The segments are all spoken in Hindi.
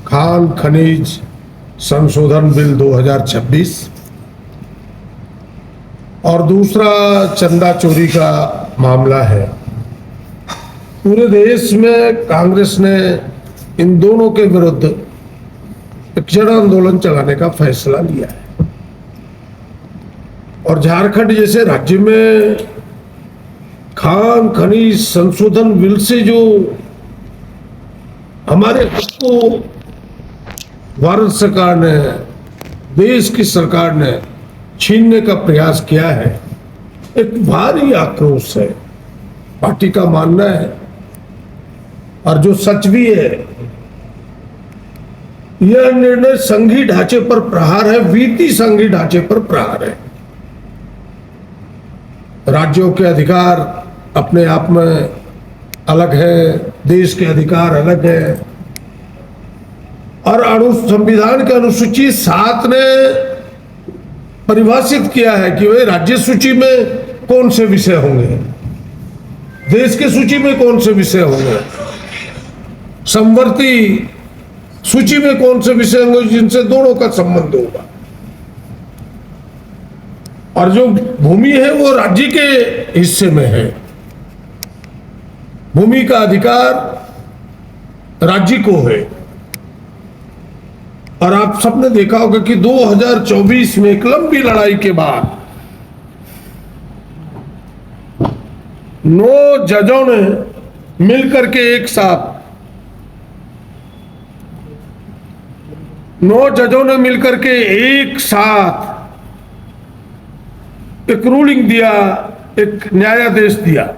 खान खनिज संशोधन बिल 2026 और दूसरा चंदा चोरी का मामला है। पूरे देश में कांग्रेस ने इन दोनों के विरुद्ध एक जन आंदोलन चलाने का फैसला लिया है और झारखंड जैसे राज्य में खान खनिज संशोधन बिल से जो हमारे हक को भारत सरकार ने, देश की सरकार ने छीनने का प्रयास किया है, एक भारी आक्रोश है, पार्टी का मानना है। और जो सच भी है, यह निर्णय संघीय ढांचे पर प्रहार है, वित्तीय संघीय ढांचे पर प्रहार है। राज्यों के अधिकार अपने आप में अलग है, देश के अधिकार अलग है और संविधान के अनुसूची 7 ने परिभाषित किया है कि वे राज्य सूची में कौन से विषय होंगे, देश के सूची में कौन से विषय होंगे, समवर्ती सूची में कौन से विषय होंगे जिनसे दोनों का संबंध होगा। और जो भूमि है वो राज्य के हिस्से में है, भूमि का अधिकार राज्य को है। और आप सबने देखा होगा कि 2024 में एक लंबी लड़ाई के बाद 9 जजों ने मिलकर के एक साथ 9 जजों ने मिलकर के एक साथ एक रूलिंग दिया, एक न्यायादेश दिया।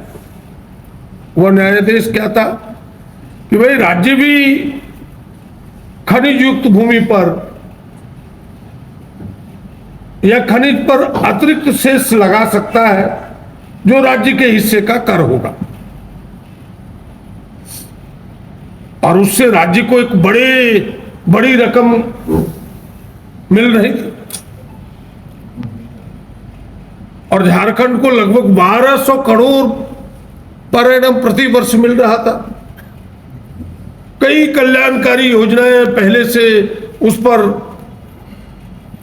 वह न्यायादेश क्या था कि भाई राज्य भी खनिज युक्त भूमि पर या खनिज पर अतिरिक्त सेस लगा सकता है जो राज्य के हिस्से का कर होगा, और उससे राज्य को एक बड़ी रकम मिल रही थी। और झारखंड को लगभग 1200 करोड़ पर एनम प्रति वर्ष मिल रहा था। कई कल्याणकारी योजनाएं पहले से उस पर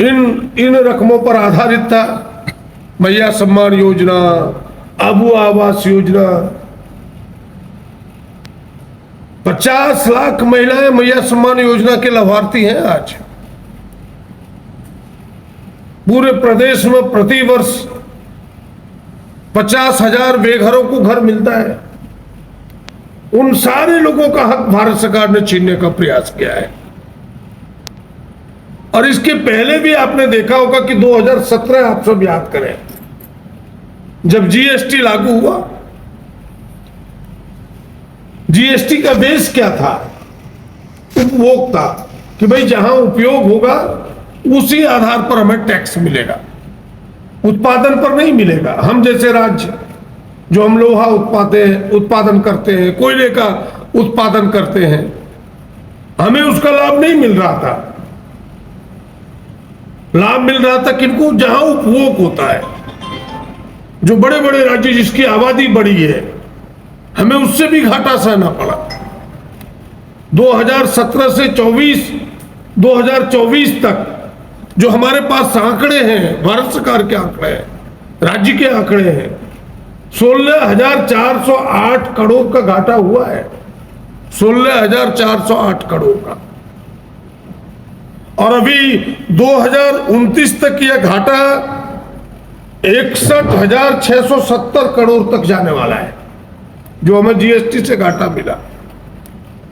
इन रकमों पर आधारित था। मैया सम्मान योजना, आबू आवास योजना, 50 लाख महिलाएं मैया सम्मान योजना के लाभार्थी हैं। आज पूरे प्रदेश में प्रति वर्ष 50,000 बेघरों को घर मिलता है। उन सारे लोगों का हक भारत सरकार ने छीनने का प्रयास किया है। और इसके पहले भी आपने देखा होगा कि 2017 आप सब याद करें, जब जीएसटी लागू हुआ, जीएसटी का बेस क्या था? उपभोग था कि भाई जहां उपयोग होगा उसी आधार पर हमें टैक्स मिलेगा, उत्पादन पर नहीं मिलेगा। हम जैसे राज्य जो हम लोहा उत्पादन करते हैं, कोयले का उत्पादन करते हैं, हमें उसका लाभ नहीं मिल रहा था। लाभ मिल रहा था किनको? जहां उपभोग होता है। जो बड़े बड़े राज्य जिसकी आबादी बड़ी है, हमें उससे भी घाटा सहना पड़ा। 2017 से 2024 तक जो हमारे पास आंकड़े हैं, भारत सरकार के आंकड़े हैं, राज्य के आंकड़े हैं, 16,408 करोड़ का घाटा हुआ है। 16,408 करोड़ का। और अभी 2029 तक यह घाटा 61,670 करोड़ तक जाने वाला है, जो हमें जीएसटी से घाटा मिला,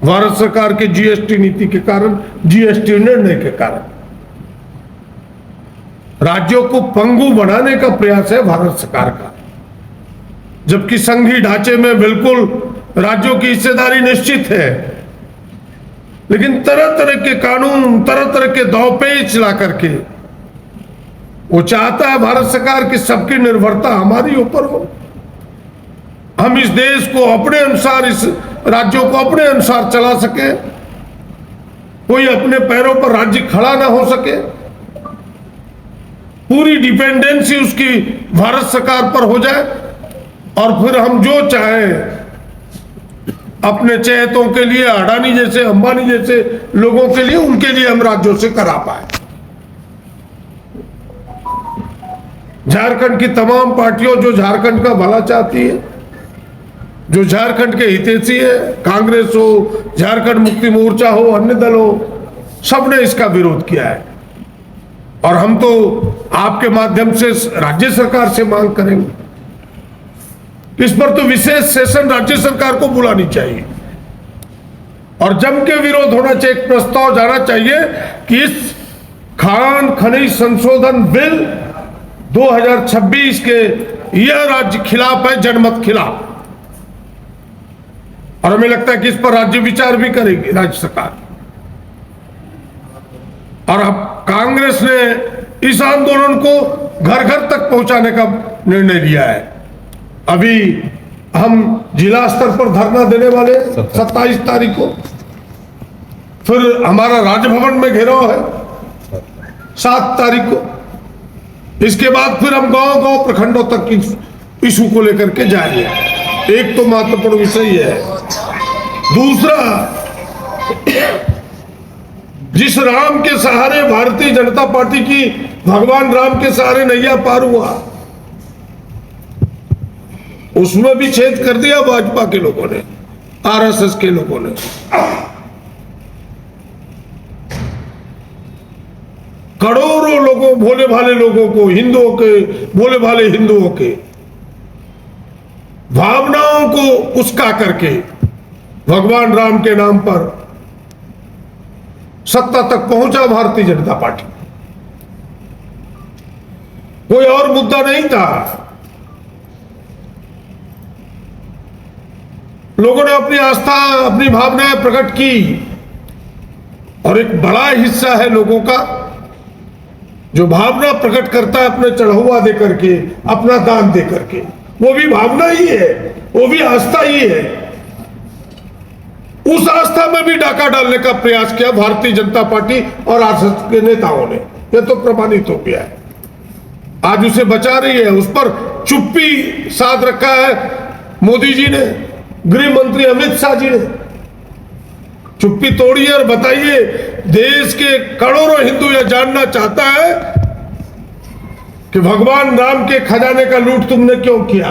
भारत सरकार के जीएसटी नीति के कारण, जीएसटी निर्णय के कारण। राज्यों को पंगु बनाने का प्रयास है भारत सरकार का, जबकि संघीय ढांचे में बिल्कुल राज्यों की हिस्सेदारी निश्चित है। लेकिन तरह तरह के कानून, तरह तरह के दांवपेच ला करके वो चाहता है भारत सरकार की सबकी निर्भरता हमारी ऊपर हो। हम इस देश को अपने अनुसार, इस राज्यों को अपने अनुसार चला सके, कोई अपने पैरों पर राज्य खड़ा ना हो सके, पूरी डिपेंडेंसी उसकी भारत सरकार पर हो जाए, और फिर हम जो चाहें अपने चहेतों के लिए, अडानी जैसे, अंबानी जैसे लोगों के लिए, उनके लिए हम राज्यों से करा पाए। झारखंड की तमाम पार्टियों जो झारखंड का भला चाहती है, जो झारखंड के हितैषी है, कांग्रेस हो, झारखंड मुक्ति मोर्चा हो, अन्य दल हो, सबने इसका विरोध किया है। और हम तो आपके माध्यम से राज्य सरकार से मांग करेंगे, इस पर तो विशेष सेशन राज्य सरकार को बुलानी चाहिए और जम के विरोध होना चाहिए। एक प्रस्ताव जाना चाहिए कि इस खान खनिज संशोधन बिल 2026 के यह राज्य खिलाफ है, जनमत खिलाफ। और हमें लगता है कि इस पर राज्य विचार भी करेगी राज्य सरकार। और अब कांग्रेस ने इस आंदोलन को घर घर तक पहुंचाने का निर्णय लिया है। अभी हम जिला स्तर पर धरना देने वाले 27 तारीख को, फिर हमारा राजभवन में घेराव है 7 तारीख को। इसके बाद फिर हम गांव गांव प्रखंडों तक इशू को लेकर के जाएंगे। एक तो महत्वपूर्ण विषय है। दूसरा, जिस राम के सहारे भारतीय जनता पार्टी की भगवान राम के सहारे नैया पार हुआ, उसमें भी छेद कर दिया भाजपा के लोगों ने, आरएसएस के लोगों ने। करोड़ों लोगों, भोले भाले लोगों को, हिंदुओं के, भोले भाले हिंदुओं के भावनाओं को उस्का करके भगवान राम के नाम पर सत्ता तक पहुंचा भारतीय जनता पार्टी। कोई और मुद्दा नहीं था। लोगों ने अपनी आस्था, अपनी भावनाएं प्रकट की और एक बड़ा हिस्सा है लोगों का जो भावना प्रकट करता है अपने चढ़ावा दे करके, अपना दान दे करके। वो भी भावना ही है, वो भी आस्था ही है। उस आस्था में भी डाका डालने का प्रयास किया भारतीय जनता पार्टी और आरएसएस के नेताओं ने। यह तो प्रमाणित हो गया है। आज उसे बचा रही है, उस पर चुप्पी साध रखा है मोदी जी ने, गृह मंत्री अमित शाह जी ने। चुप्पी तोड़िए और बताइए, देश के करोड़ों हिंदू यह जानना चाहता है कि भगवान राम के खजाने का लूट तुमने क्यों किया।